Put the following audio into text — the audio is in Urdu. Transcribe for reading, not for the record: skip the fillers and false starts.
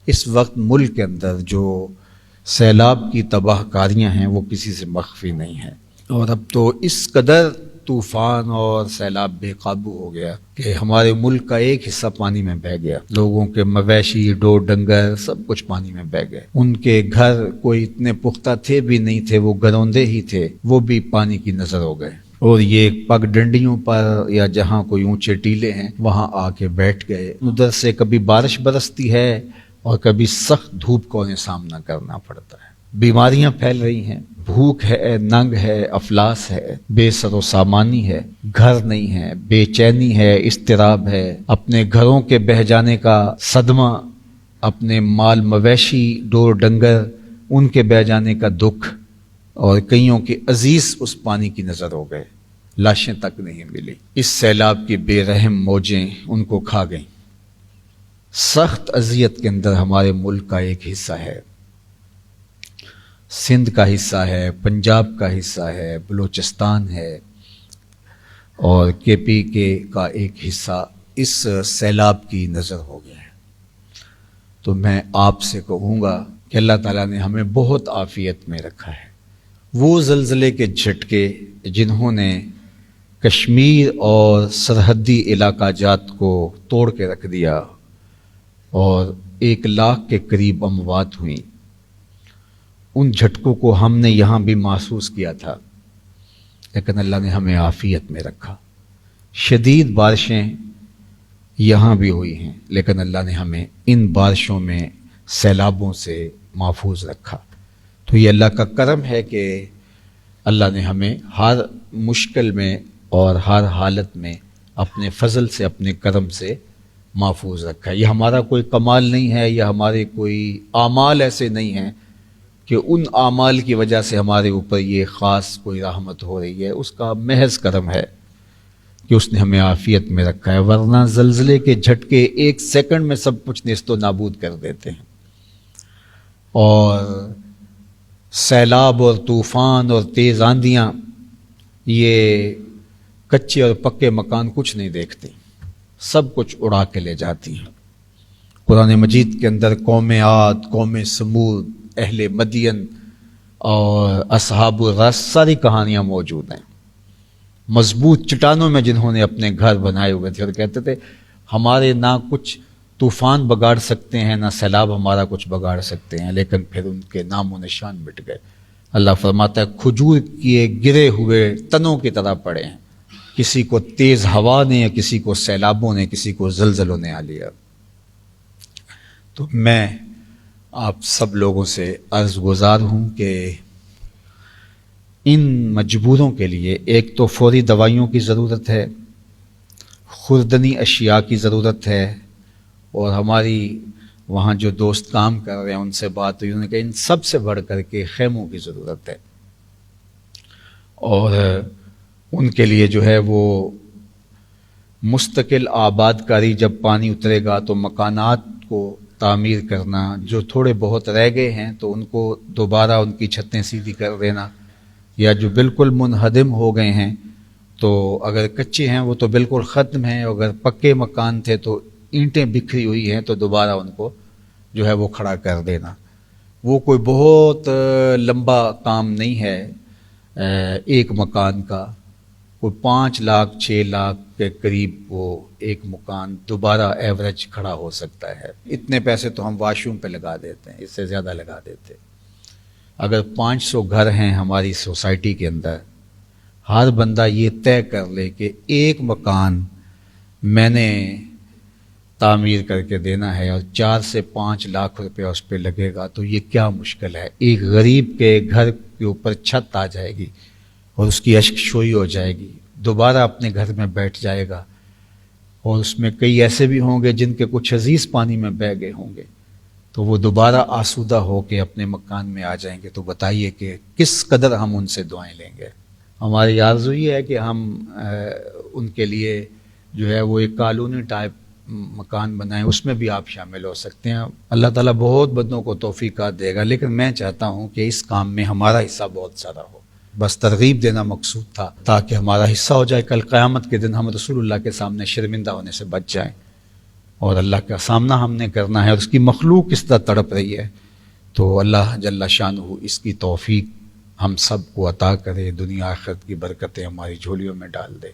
اس وقت ملک کے اندر جو سیلاب کی تباہ کاریاں ہیں وہ کسی سے مخفی نہیں ہیں، اور اب تو اس قدر طوفان اور سیلاب بے قابو ہو گیا کہ ہمارے ملک کا ایک حصہ پانی میں بہہ گیا، لوگوں کے مویشی ڈور ڈنگر سب کچھ پانی میں بہہ گئے، ان کے گھر کوئی اتنے پختہ تھے بھی نہیں تھے، وہ گروندے ہی تھے، وہ بھی پانی کی نظر ہو گئے، اور یہ پگ ڈنڈیوں پر یا جہاں کوئی اونچے ٹیلے ہیں وہاں آ کے بیٹھ گئے۔ ادھر سے کبھی بارش برستی ہے اور کبھی سخت دھوپ کو انہیں سامنا کرنا پڑتا ہے، بیماریاں پھیل رہی ہیں، بھوک ہے، ننگ ہے، افلاس ہے، بے سر و سامانی ہے، گھر نہیں ہے، بے چینی ہے، اضطراب ہے، اپنے گھروں کے بہہ جانے کا صدمہ، اپنے مال مویشی ڈور ڈنگر ان کے بہہ جانے کا دکھ، اور کئیوں کے عزیز اس پانی کی نظر ہو گئے، لاشیں تک نہیں ملی، اس سیلاب کی بے رحم موجیں ان کو کھا گئیں۔ سخت اذیت کے اندر ہمارے ملک کا ایک حصہ ہے، سندھ کا حصہ ہے، پنجاب کا حصہ ہے، بلوچستان ہے، اور کے پی کے کا ایک حصہ اس سیلاب کی نظر ہو گیا ہے۔ تو میں آپ سے کہوں گا کہ اللہ تعالیٰ نے ہمیں بہت عافیت میں رکھا ہے۔ وہ زلزلے کے جھٹکے جنہوں نے کشمیر اور سرحدی علاقہ جات کو توڑ کے رکھ دیا اور 1 لاکھ کے قریب اموات ہوئیں، ان جھٹکوں کو ہم نے یہاں بھی محسوس کیا تھا، لیکن اللہ نے ہمیں عافیت میں رکھا۔ شدید بارشیں یہاں بھی ہوئی ہیں، لیکن اللہ نے ہمیں ان بارشوں میں سیلابوں سے محفوظ رکھا۔ تو یہ اللہ کا کرم ہے کہ اللہ نے ہمیں ہر مشکل میں اور ہر حالت میں اپنے فضل سے، اپنے کرم سے محفوظ رکھا ہے۔ یہ ہمارا کوئی کمال نہیں ہے، یا ہمارے کوئی اعمال ایسے نہیں ہیں کہ ان اعمال کی وجہ سے ہمارے اوپر یہ خاص کوئی رحمت ہو رہی ہے، اس کا محض کرم ہے کہ اس نے ہمیں عافیت میں رکھا ہے، ورنہ زلزلے کے جھٹکے 1 سیکنڈ میں سب کچھ نیست و نابود کر دیتے ہیں، اور سیلاب اور طوفان اور تیز آندیاں یہ کچے اور پکے مکان کچھ نہیں دیکھتے، سب کچھ اڑا کے لے جاتی ہیں۔ قرآن مجید کے اندر قوم عاد، قوم سمود، اہل مدین اور اصحاب الرس ساری کہانیاں موجود ہیں، مضبوط چٹانوں میں جنہوں نے اپنے گھر بنائے ہوئے تھے، اور کہتے تھے ہمارے نہ کچھ طوفان بگاڑ سکتے ہیں، نہ سیلاب ہمارا کچھ بگاڑ سکتے ہیں، لیکن پھر ان کے نام و نشان مٹ گئے۔ اللہ فرماتا ہے کھجور کیے گرے ہوئے تنوں کی طرح پڑے ہیں، کسی کو تیز ہوا نے، یا کسی کو سیلابوں نے، کسی کو زلزلوں نے آ لیا۔ تو میں آپ سب لوگوں سے عرض گزار ہوں کہ ان مجبوروں کے لیے ایک تو فوری دوائیوں کی ضرورت ہے، خوردنی اشیاء کی ضرورت ہے، اور ہماری وہاں جو دوست کام کر رہے ہیں ان سے بات ہوئی، انہوں نے کہا ان سب سے بڑھ کر کے خیموں کی ضرورت ہے، اور ان کے لیے جو ہے وہ مستقل آباد کاری، جب پانی اترے گا تو مکانات کو تعمیر کرنا، جو تھوڑے بہت رہ گئے ہیں تو ان کو دوبارہ ان کی چھتیں سیدھی کر دینا، یا جو بالکل منہدم ہو گئے ہیں تو اگر کچے ہیں وہ تو بالکل ختم ہیں، اگر پکے مکان تھے تو اینٹیں بکھری ہوئی ہیں تو دوبارہ ان کو جو ہے وہ کھڑا کر دینا۔ وہ کوئی بہت لمبا کام نہیں ہے، ایک مکان کا کوئی 5 لاکھ 6 لاکھ کے قریب وہ ایک مکان دوبارہ ایوریج کھڑا ہو سکتا ہے۔ اتنے پیسے تو ہم واش روم پہ لگا دیتے ہیں، اس سے زیادہ لگا دیتے۔ اگر 500 گھر ہیں ہماری سوسائٹی کے اندر، ہر بندہ یہ طے کر لے کہ ایک مکان میں نے تعمیر کر کے دینا ہے اور 4 سے 5 لاکھ روپیہ اس پہ لگے گا، تو یہ کیا مشکل ہے۔ ایک غریب کے گھر کے اوپر چھت آ جائے گی اور اس کی اشک شوئی ہو جائے گی، دوبارہ اپنے گھر میں بیٹھ جائے گا، اور اس میں کئی ایسے بھی ہوں گے جن کے کچھ عزیز پانی میں بہہ گئے ہوں گے، تو وہ دوبارہ آسودہ ہو کے اپنے مکان میں آ جائیں گے۔ تو بتائیے کہ کس قدر ہم ان سے دعائیں لیں گے۔ ہماری آرزو یہ ہے کہ ہم ان کے لیے جو ہے وہ ایک کالونی ٹائپ مکان بنائیں، اس میں بھی آپ شامل ہو سکتے ہیں۔ اللہ تعالیٰ بہت بندوں کو توفیقات دے گا، لیکن میں چاہتا ہوں کہ اس کام میں ہمارا حصہ بہت زیادہ ہو۔ بس ترغیب دینا مقصود تھا تاکہ ہمارا حصہ ہو جائے، کل قیامت کے دن ہم رسول اللہ کے سامنے شرمندہ ہونے سے بچ جائیں۔ اور اللہ کا سامنا ہم نے کرنا ہے، اور اس کی مخلوق کس طرح تڑپ رہی ہے، تو اللہ جل شانہ اس کی توفیق ہم سب کو عطا کرے، دنیا آخرت کی برکتیں ہماری جھولیوں میں ڈال دے۔